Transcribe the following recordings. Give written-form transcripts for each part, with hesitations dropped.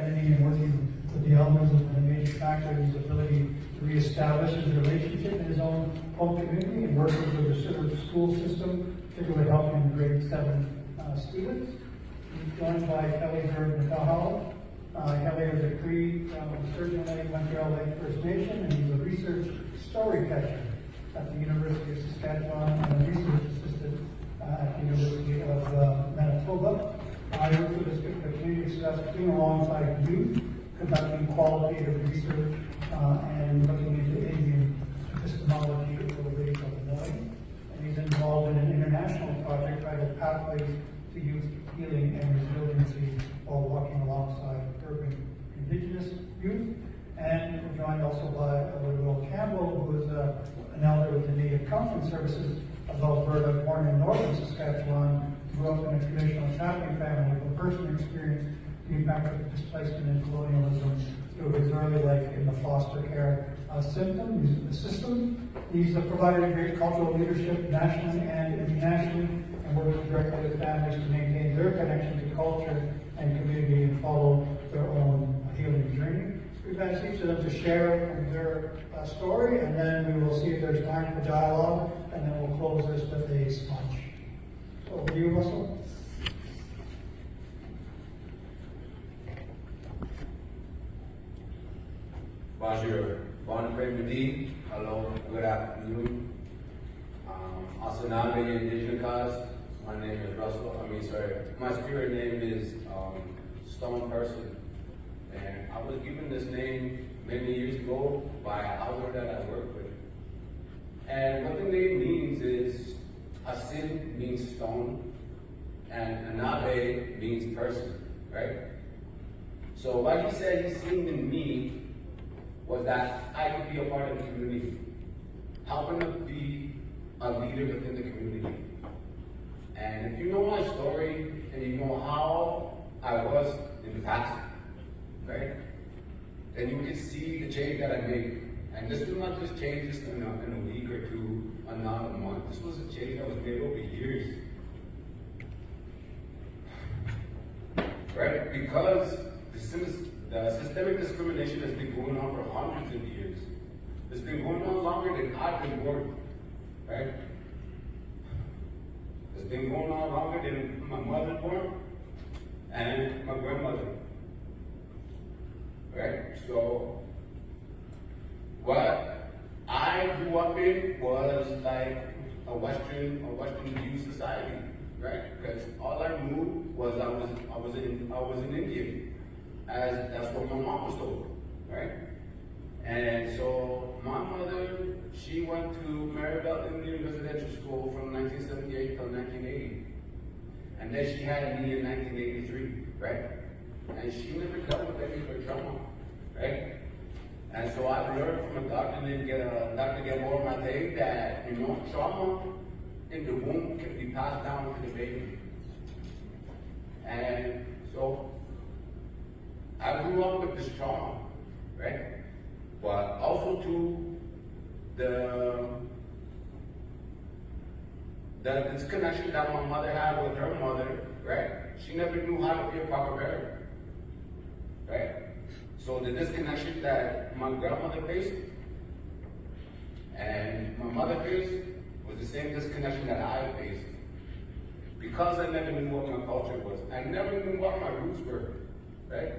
and working with the elders and the major factor in his ability to reestablish his relationship in his own home community and working with the sort of school system, particularly helping the grade 7 students. He's joined by Kelly Bird-McCall. Kelly is a Cree from Sturgeon Lake, Montreal Lake First Nation, and he's a research story catcher at the University of Saskatchewan and a research assistant at the University of Manitoba. I work for this community successfully alongside youth, conducting qualitative research and looking into Indian epistemology for the ways of knowing. And he's involved in an international project titled Pathways to Youth Healing and Resiliency while walking alongside urban Indigenous youth. And we're joined also by Will Campbell, who is an elder with the Native Counseling Services of Alberta, born in northern Saskatchewan, grew up in a traditional chaplain family with a personal experience the impact of displacement and colonialism through his early life in the foster care system. He's provided great cultural leadership nationally and internationally and works directly with families to maintain their connection to culture and community and follow their own healing journey. We've asked each of them to share their story, and then we will see if there's time for dialogue, and then we'll close this with a smudge. So over to you, Russell. Bonjour, bon après-midi, hello, good afternoon. Also now I'm Indigenous cause. My name is Russell, my spirit name is Stone Person. And I was given this name many years ago by an elder that I work with. And what the name means is, Asin means stone, and Anabe means person, right? So what he said he seen in me was that I could be a part of the community, helping to be a leader within the community. And if you know my story, and you know how I was in the past, right? Then you can see the change that I made. And this was not just change just in a week or two, or not a month. This was a change that was made over years. Right? Because the systemic discrimination has been going on for hundreds of years. It's been going on longer than I've been born. Right? It's been going on longer than my mother was born and my grandmother. Right? So, what I grew up in was like a Western view society, right? Because all I knew was I was an Indian, as that's what my mom was told, right? And so my mother, she went to Maribel Indian Residential School from 1978 till 1980, and then she had me in 1983, right? And she never dealt with any of her trauma, right? And so I learned from a doctor named Dr. Gabor Mate that, trauma in the womb can be passed down to the baby. And so I grew up with this trauma, right? But also to the disconnection that my mother had with her mother, right? She never knew how to be a proper parent. Right? So the disconnection that my grandmother faced and my mother faced was the same disconnection that I faced. Because I never knew what my culture was. I never knew what my roots were. Right?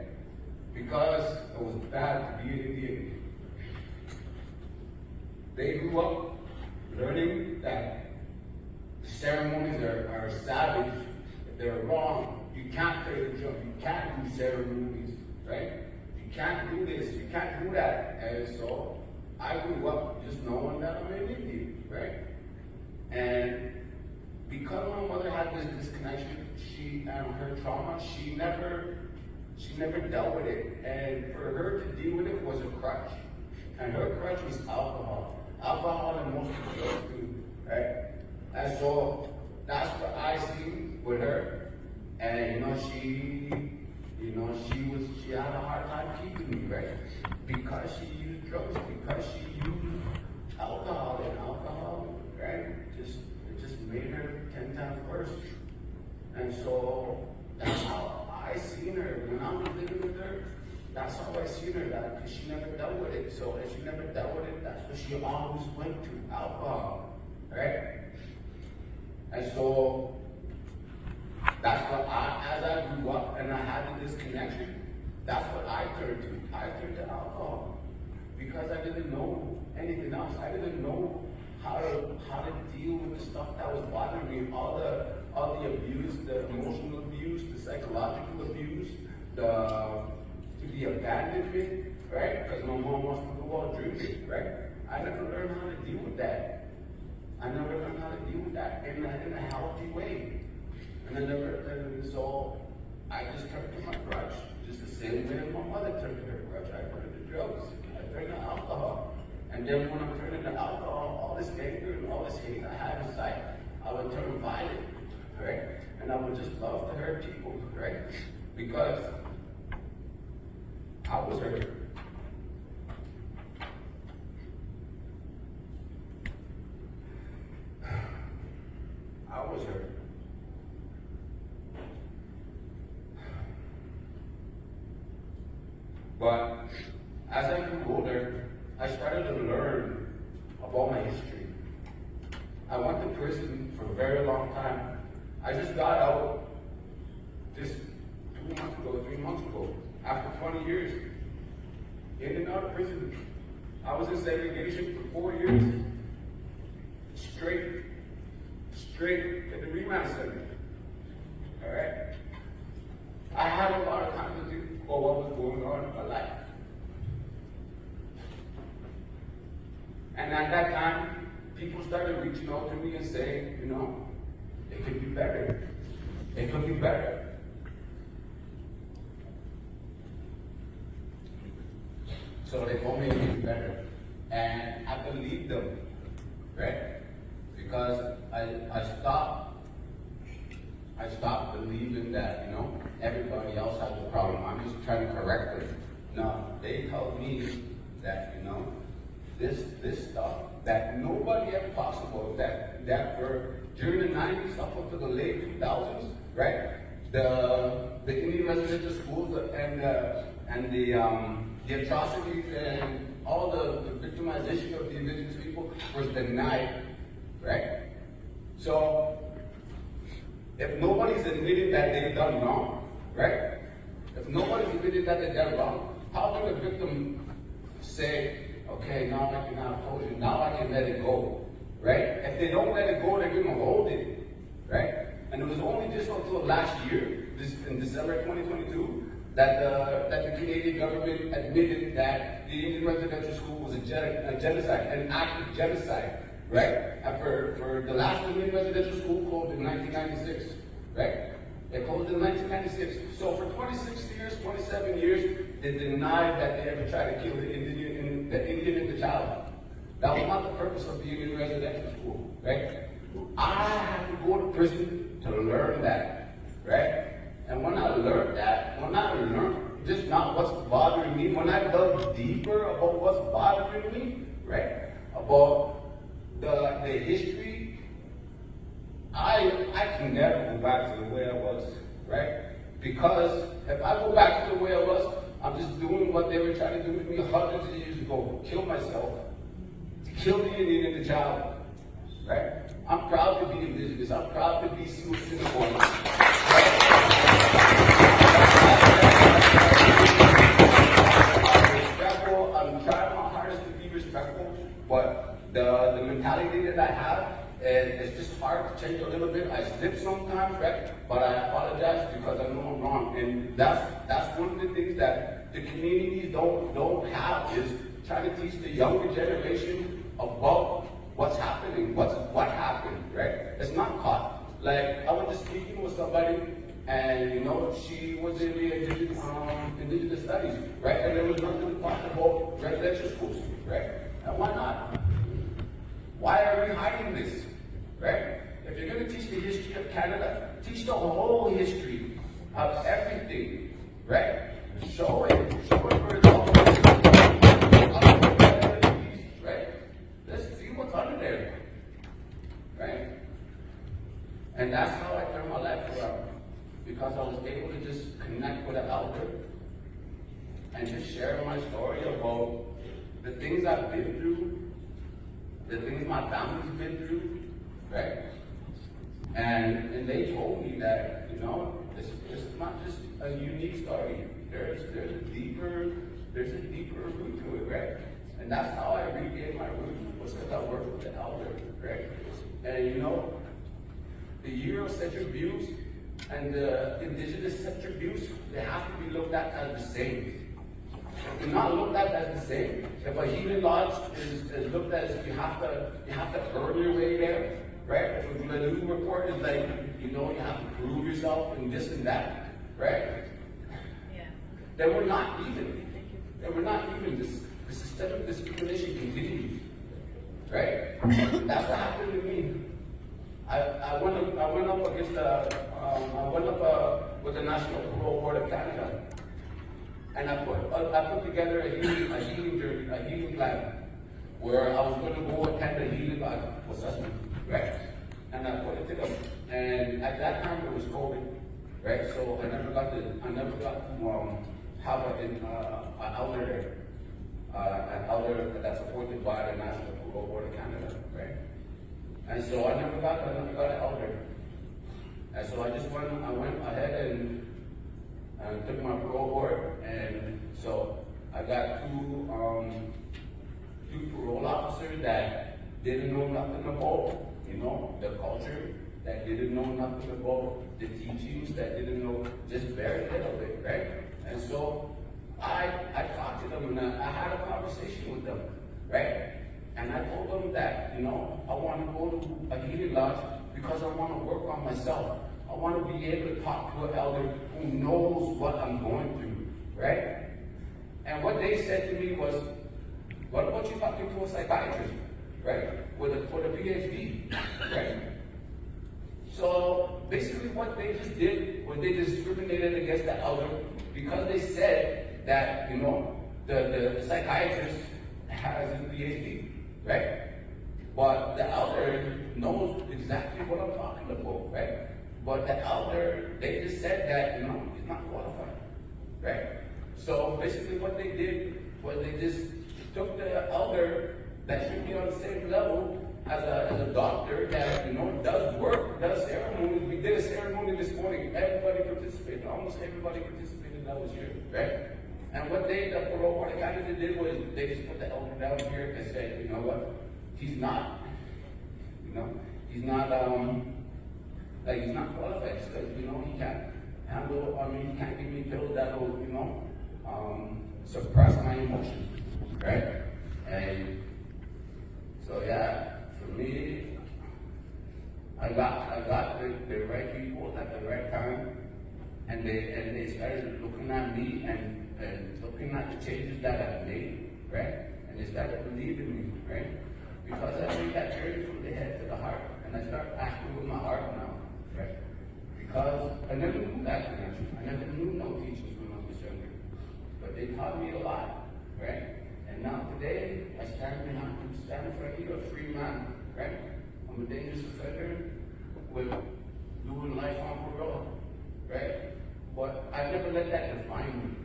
Because it was bad to be an Indian. They grew up learning that the ceremonies are savage. If they're wrong, you can't play the drum, you can't do ceremonies. Right? You can't do this, you can't do that. And so I grew up just knowing that I'm an Indian, right? And because my mother had this disconnection, and her trauma, she never dealt with it. And for her to deal with it was a crutch. And her crutch was alcohol. Alcohol and most of the drugs too, right? And so that's what I see with her. And she had a hard time keeping me, right? Because she used drugs, because she used alcohol, right? It just made her 10 times worse. And so that's how I seen her when I was living with her. that's how I seen her, that, because she never dealt with it. So if she never dealt with it, that's what she always went to, alcohol, right? And so, that's what as I grew up and I had this connection, that's what I turned to. I turned to alcohol. Because I didn't know anything else. I didn't know how to deal with the stuff that was bothering me, all the abuse, the emotional abuse, the psychological abuse, the abandonment, right? Because my mom wants to go out drinking, right? I never learned how to deal with that. I never learned how to deal with that in a healthy way. And so I just turned to my grudge, just the same way my mother turned to her grudge. I turned to drugs, I turned to alcohol. And then when I turned into alcohol, all this anger and all this hate I had inside, I would turn violent, right? And I would just love to hurt people, right? Because I was hurt. I was hurt. But as I grew older, I started to learn about my history. I went to prison for a very long time. I just got out just 2 months ago, 3 months ago, after 20 years. In and out of prison. I was in segregation for 4 years. Straight at the remand center. Alright? I had a lot of time to do for what was going on in my life. And at that time, people started reaching out to me and saying, you know, it could be better. It could be better. So they told me it could be better. And I believed them, right? Because I stopped believing that, you know, everybody else has a problem. I'm just trying to correct them. No, they told me that, you know, this stuff that nobody ever talks about, that for during the 90s up to the late 2000s, right? The Indian residential schools and the atrocities and all the victimization of the indigenous people was denied, right? So if nobody's admitted that they've done wrong, right? If nobody's admitted that they've done wrong, how can a victim say, okay, now I can have closure, now I can let it go, right? If they don't let it go, they're going to hold it, right? And it was only just until last year, in December 2022, that the Canadian government admitted that the Indian residential school was a genocide, an act of genocide, right? And for the last Indian residential school closed in 1996, right? It closed in 1996. So for 26 years, 27 years, they denied that they ever tried to kill the Indian and the child. That was not the purpose of the Indian residential school, right? I had to go to prison to learn that, right? And when I learned that, when I learned just not what's bothering me, when I dug deeper about what's bothering me, right? About the history, I can never go back to the way I was, right? Because if I go back to the way I was, I'm just doing what they were trying to do with me hundreds of years ago, kill myself, to kill the Indian and the child, right? I'm proud to be indigenous. I'm proud to be Sioux Singaporean. Respectful. I'm trying my hardest to be respectful, but the mentality that I have, it's just hard to change a little bit. I slip sometimes, right? But I apologize because I know I'm wrong, and that's one of the things that the communities don't have, is trying to teach the younger generation about what's happening, what happened, right? It's not caught. Like, I was just speaking with somebody, and you know, she was in the indigenous studies, right? And there was nothing talking about residential schools, right? And why not? Why are we hiding this, right? If you're going to teach the history of Canada, teach the whole history of everything, right? Show it where it's all right? Let's see what's under there, right? And that's how I turned my life around, because I was able to just connect with an elder and just share my story about the things I've been through, the things my family's been through, right? And they told me that, you know, it's not just a unique story. There's a deeper root to it, right? And that's how I regained my roots, was because I worked with the elder, right? And you know, the Eurocentric views and the indigenous centric views, they have to be looked at as the same. If they're not looked at as the same, if a healing lodge is looked at as you have to earn your way there, right? If the new report is like, you know, you have to prove yourself and this and that, right? Yeah. Then we're not even. Then we're not even. The systemic discrimination continues, right? That's what happened to me. I went up against with the National Crowe Board of Canada, and I put together a healing plan where I was going to go attend a healing assessment, right? And I put it together, and at that time it was COVID, right? So I never got to have an elder that's appointed by the National Crowe Board of Canada, right? And so I never got an elder. And so I went ahead and took my parole board, and so I got two parole officers that didn't know nothing about, you know, the culture, that didn't know nothing about the teachings, that didn't know just very little bit, right? And so I talked to them, and I had a conversation with them, right? And I told them that, you know, I want to go to a healing lodge because I want to work on myself. I want to be able to talk to an elder who knows what I'm going through, right? And what they said to me was, what about you talking to a psychiatrist, right? With a PhD, right? So basically what they just did was they discriminated against the elder because they said that, you know, the psychiatrist has a PhD, right? But the elder knows exactly what I'm talking about, right? But the elder, they just said that, you know, he's not qualified, right? So basically what they did was they just took the elder that should be on the same level as a doctor that, you know, does work, does ceremonies. We did a ceremony this morning. Everybody participated. Almost everybody participated that was here, right? And what the parole board of Canada did was they just put the elder down here and said, you know what, he's not qualified because, you know, he can't handle, he can't give me pills that will, you know, suppress my emotions, right? And so yeah, for me, I got the right people at the right time, and they started looking at me and looking at the changes that I've made, right? And they started believing me, right? Because I made that journey from the head to the heart, and I start acting with my heart now, right? Because I never knew that connection. I never knew no teachings when I was younger, but they taught me a lot, right? And now today, I'm standing in front of you, a free man, right? I'm a dangerous offender with doing life on parole, right? But I never let that define me.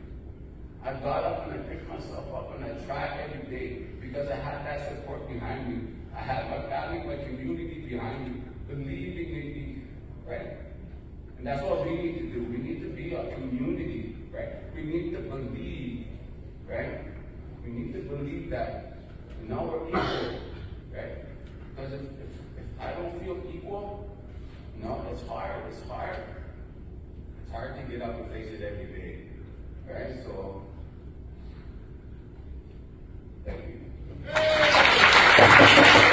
I got up and I picked myself up and I tried every day because I had that support behind me. I had my family, my community behind me, believing in me, right? And that's what we need to do. We need to be a community, right? We need to believe, right? We need to believe that now we're equal, right? Because if I don't feel equal, no, it's hard to get up and face it every day, right? So